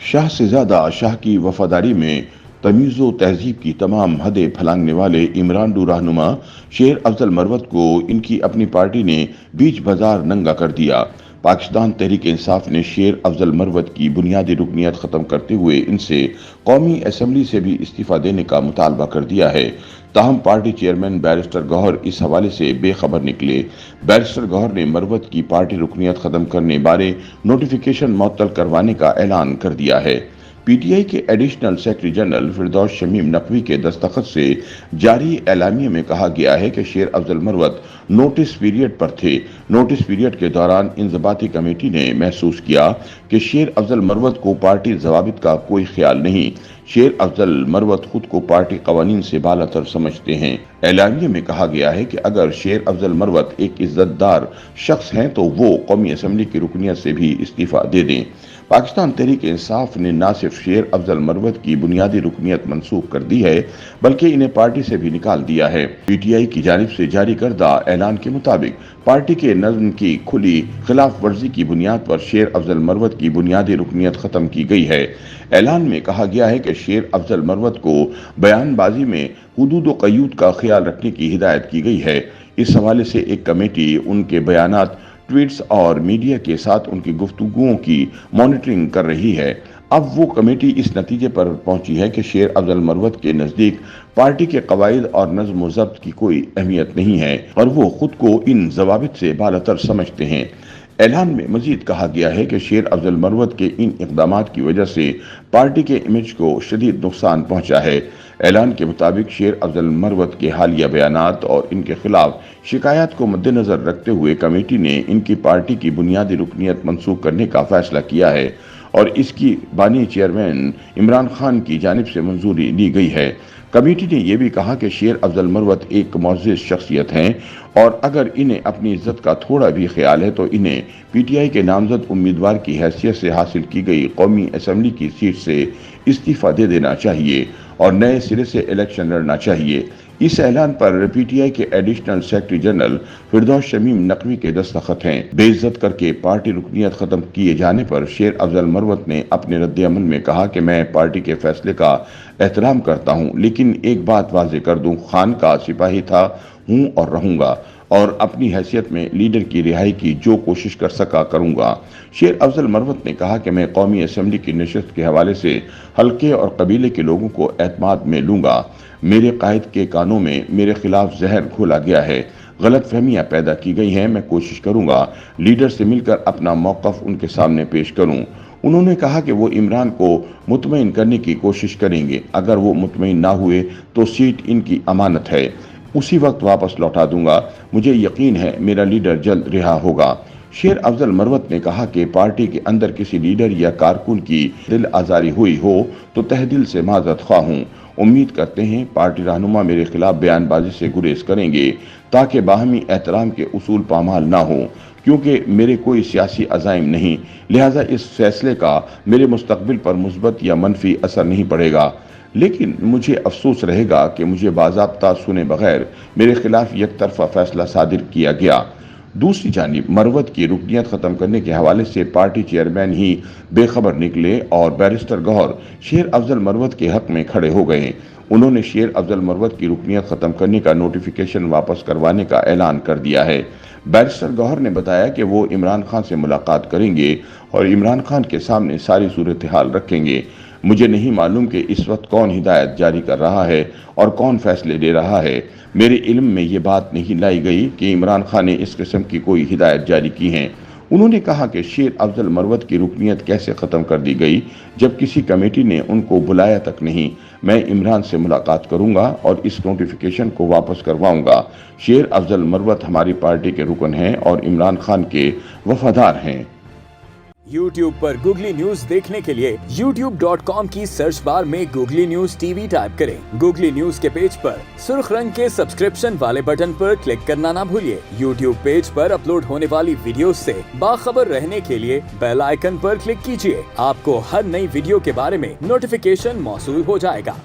शाह से ज्यादा शाह की वफादारी में तमीज़ व तहजीब की तमाम हदें फलांगने वाले इमरान डू रहनुमा शेर अफजल मरवत को इनकी अपनी पार्टी ने बीच बाजार नंगा कर दिया। पाकिस्तान तहरीक इंसाफ ने शेर अफजल मरवत की बुनियादी रुकनियत ख़त्म करते हुए इनसे कौमी असम्बली से भी इस्तीफ़ा देने का मुतालबा कर दिया है। ताहम पार्टी चेयरमैन बैरिस्टर गौहर इस हवाले से बेखबर निकले। बैरिस्टर गौहर ने मरवत की पार्टी रुकनियत ख़त्म करने बारे नोटिफिकेशन मुअत्तल करवाने का ऐलान कर दिया है। पीटीआई के एडिशनल सेक्रेटरी जनरल फिरदौस शमीम नकवी के दस्तखत से जारी एलामिया में कहा गया है कि शेर अफजल मरवत नोटिस पीरियड पर थे। नोटिस पीरियड के दौरान इंज़बाती कमेटी ने महसूस किया कि शेर अफजल मरवत को पार्टी ज़वाबित का कोई ख्याल नहीं। शेर अफजल मरवत खुद को पार्टी कवानीन से बालातर समझते हैं। एलामिया में कहा गया है कि अगर शेर अफजल मरवत एक इज्जतदार शख्स हैं तो वो कौमी असम्बली की रुकनियत से भी इस्तीफा दे दें। पाकिस्तान तहरीक इंसाफ ने न सिर्फ शेर अफजल मरवत की बुनियादी रुकनियत मंसूख कर दी है बल्कि इन्हें पार्टी से भी निकाल दिया है। पीटीआई की जानिब से जारी करदा ऐलान के मुताबिक पार्टी के नज़्म की खुली खिलाफ वर्जी की बुनियाद पर शेर अफजल मरवत की बुनियादी रुकनियत खत्म की गई है। ऐलान में कहा गया है कि शेर अफजल मरवत को बयानबाजी में हुदूद व क़यूद का ख्याल रखने की हिदायत की गई है। इस हवाले से एक कमेटी उनके बयानात, ट्वीट्स और मीडिया के साथ उनकी गुफ्तगुओं की मॉनिटरिंग कर रही है। अब वो कमेटी इस नतीजे पर पहुंची है कि शेर अफजल मरवत के नज़दीक पार्टी के कवायद और नज़्म व ज़ब्त की कोई अहमियत नहीं है और वो खुद को इन ज़वाबित से बालातर समझते हैं। ऐलान में मजीद कहा गया है कि शेर अफजल मरवत के इन इक़दामात की वजह से पार्टी के इमेज को शदीद नुकसान पहुंचा है। ऐलान के मुताबिक शेर अफजल मरवत के हालिया बयानात और इनके खिलाफ शिकायत को मद्देनजर रखते हुए कमेटी ने इनकी पार्टी की बुनियादी रुकनियत मंसूख करने का फैसला किया है और इसकी बानी चेयरमैन इमरान खान की जानिब से मंजूरी ली गई है। कमेटी ने यह भी कहा कि शेर अफजल मरवत एक मुअज़्ज़ज़ शख्सियत हैं और अगर इन्हें अपनी इज्जत का थोड़ा भी ख्याल है तो इन्हें पीटीआई के नामजद उम्मीदवार की हैसियत से हासिल की गई कौमी असम्बली की सीट से इस्तीफा दे देना चाहिए और नए सिरे से इलेक्शन लड़ना चाहिए। इस ऐलान पर पीटीआई के एडिशनल सेक्रेटरी जनरल फिरदौस शमीम नकवी के दस्तखत हैं। बेइज्जत करके पार्टी रुकनियत खत्म किए जाने पर शेर अफजल मरवत ने अपने रद्द-ए-अमल में कहा कि मैं पार्टी के फैसले का एहतराम करता हूं, लेकिन एक बात वाज़ेह कर दूं, खान का सिपाही था, हूं और रहूंगा और अपनी हैसियत में लीडर की रिहाई की जो कोशिश कर सका करूंगा। शेर अफजल मरवत ने कहा कि मैं कौमी असम्बली की नशस्त के हवाले से हल्के और कबीले के लोगों को एतमाद में लूंगा। मेरे कायद के कानों में मेरे खिलाफ जहर घोला गया है, गलत फहमियाँ पैदा की गई हैं। मैं कोशिश करूंगा लीडर से मिलकर अपना मौक़िफ़ उनके सामने पेश करूं। उन्होंने कहा कि वो इमरान को मुतमईन करने की कोशिश करेंगे। अगर वो मुतमईन ना हुए तो सीट इनकी अमानत है, उसी वक्त वापस लौटा दूंगा। मुझे यकीन है मेरा लीडर जल्द रिहा होगा। शेर अफजल मरवत ने कहा कि पार्टी के अंदर किसी लीडर या कारकुन की दिल आजारी हुई हो तो तहदिल से माजरत ख्वाह हूँ। उम्मीद करते हैं पार्टी रहनुमा मेरे खिलाफ बयानबाजी से गुरेज करेंगे ताकि बाहमी एहतराम के उसूल पामाल ना हो, क्योंकि मेरे कोई सियासी अज़ाइम नहीं, लिहाजा इस फैसले का मेरे मुस्तकबिल पर मुस्बत या मनफी असर नहीं पड़ेगा। लेकिन मुझे अफसोस रहेगा कि मुझे बाज़ाब्ता सुने बगैर मेरे खिलाफ एक तरफा फैसला सादिर किया गया। दूसरी जानिब मरवत की रुकनियत ख़त्म करने के हवाले से पार्टी चेयरमैन ही बेखबर निकले और बैरिस्टर गौहर शेर अफजल मरवत के हक में खड़े हो गए। उन्होंने शेर अफजल मरवत की रुकनियत ख़त्म करने का नोटिफिकेशन वापस करवाने का ऐलान कर दिया है। बैरिस्टर गौहर ने बताया कि वो इमरान खान से मुलाकात करेंगे और इमरान खान के सामने सारी सूरत हाल रखेंगे। मुझे नहीं मालूम कि इस वक्त कौन हिदायत जारी कर रहा है और कौन फैसले ले रहा है। मेरे इल्म में ये बात नहीं लाई गई कि इमरान खान ने इस किस्म की कोई हिदायत जारी की हैं। उन्होंने कहा कि शेर अफजल मरवत की रुकनियत कैसे ख़त्म कर दी गई जब किसी कमेटी ने उनको बुलाया तक नहीं। मैं इमरान से मुलाकात करूंगा और इस नोटिफिकेशन को वापस करवाऊंगा। शेर अफजल मरवत हमारी पार्टी के रुकन हैं और इमरान खान के वफादार हैं। YouTube पर गूगली न्यूज देखने के लिए youtube.com की सर्च बार में गूगली न्यूज टीवी टाइप करें। गूगली न्यूज के पेज पर सुर्ख रंग के सब्सक्रिप्शन वाले बटन पर क्लिक करना ना भूलिए। YouTube पेज पर अपलोड होने वाली वीडियोस से बाखबर रहने के लिए बेल आइकन पर क्लिक कीजिए। आपको हर नई वीडियो के बारे में नोटिफिकेशन मौसूल हो जाएगा।